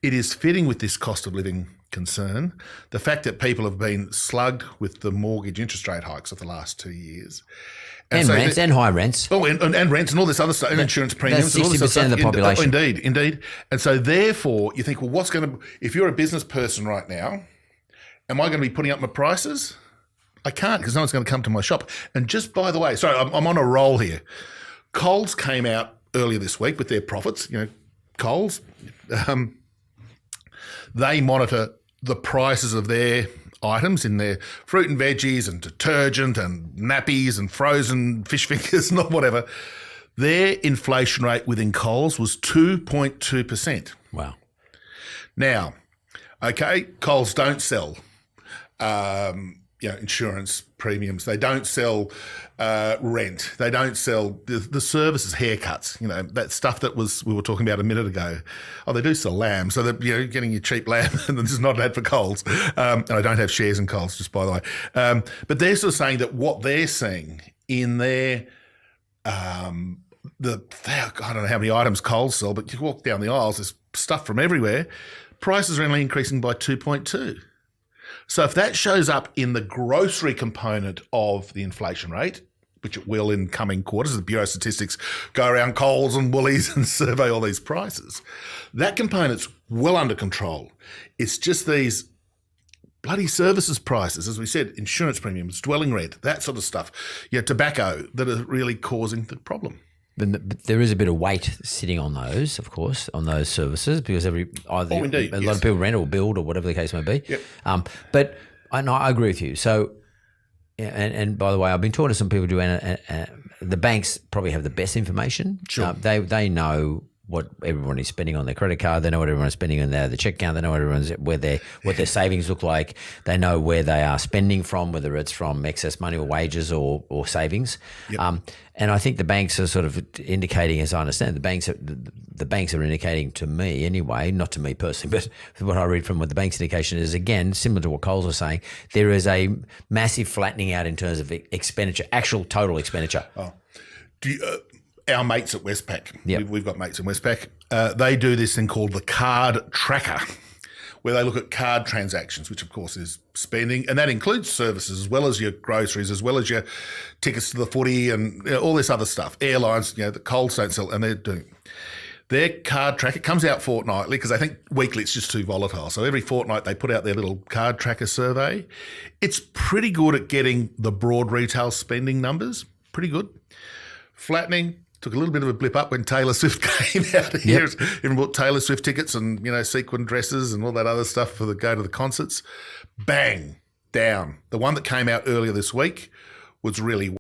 it is fitting with this cost of living concern, the fact that people have been slugged with the mortgage interest rate hikes of the last 2 years. And so rents and high rents. Oh, and rents and all this other stuff, and insurance premiums. That's 60% of the population. Indeed. And so therefore you think, well, if you're a business person right now, am I going to be putting up my prices? I can't, because no one's going to come to my shop. And just by the way, sorry, I'm on a roll here. Coles came out earlier this week with their profits. Coles, they monitor the prices of their items in their fruit and veggies and detergent and nappies and frozen fish fingers and whatever. Their inflation rate within Coles was 2.2%. Wow. Now, okay, Coles don't sell insurance premiums. They don't sell rent. They don't sell the services, haircuts, that stuff that we were talking about a minute ago. Oh, they do sell lamb. So they're getting your cheap lamb, and this is not an ad for Coles. And I don't have shares in Coles, just by the way. But they're sort of saying that what they're seeing in their I don't know how many items Coles sell, but you walk down the aisles, there's stuff from everywhere. Prices are only increasing by 2.2. So if that shows up in the grocery component of the inflation rate, which it will in coming quarters, the Bureau of Statistics go around Coles and Woolies and survey all these prices, that component's well under control. It's just these bloody services prices, as we said, insurance premiums, dwelling rent, that sort of stuff, tobacco, that are really causing the problem. But there is a bit of weight sitting on those, of course, on those services, because a lot of people rent or build or whatever the case may be. Yep. But I agree with you. So, and by the way, I've been talking to some people who do, the banks probably have the best information. Sure. They know what everyone is spending on their credit card. They know what everyone's spending on their check account. They know what their savings look like. They know where they are spending from, whether it's from excess money or wages or savings. Yep. And I think the banks are sort of indicating, as I understand, the banks are indicating to me anyway, not to me personally, but what I read from what the bank's indication is, again, similar to what Coles was saying, there is a massive flattening out in terms of expenditure, actual total expenditure. Oh. Our mates at Westpac, yep. We've got mates in Westpac, they do this thing called the card tracker, where they look at card transactions, which of course is spending, and that includes services as well as your groceries, as well as your tickets to the footy and all this other stuff. Airlines, the Coles don't sell, and they're doing their card tracker. It comes out fortnightly because I think weekly it's just too volatile. So every fortnight they put out their little card tracker survey. It's pretty good at getting the broad retail spending numbers, pretty good. Flattening. Took a little bit of a blip up when Taylor Swift came out here. Yep. Everyone bought Taylor Swift tickets and, sequin dresses and all that other stuff for the go to the concerts. Bang, down. The one that came out earlier this week was really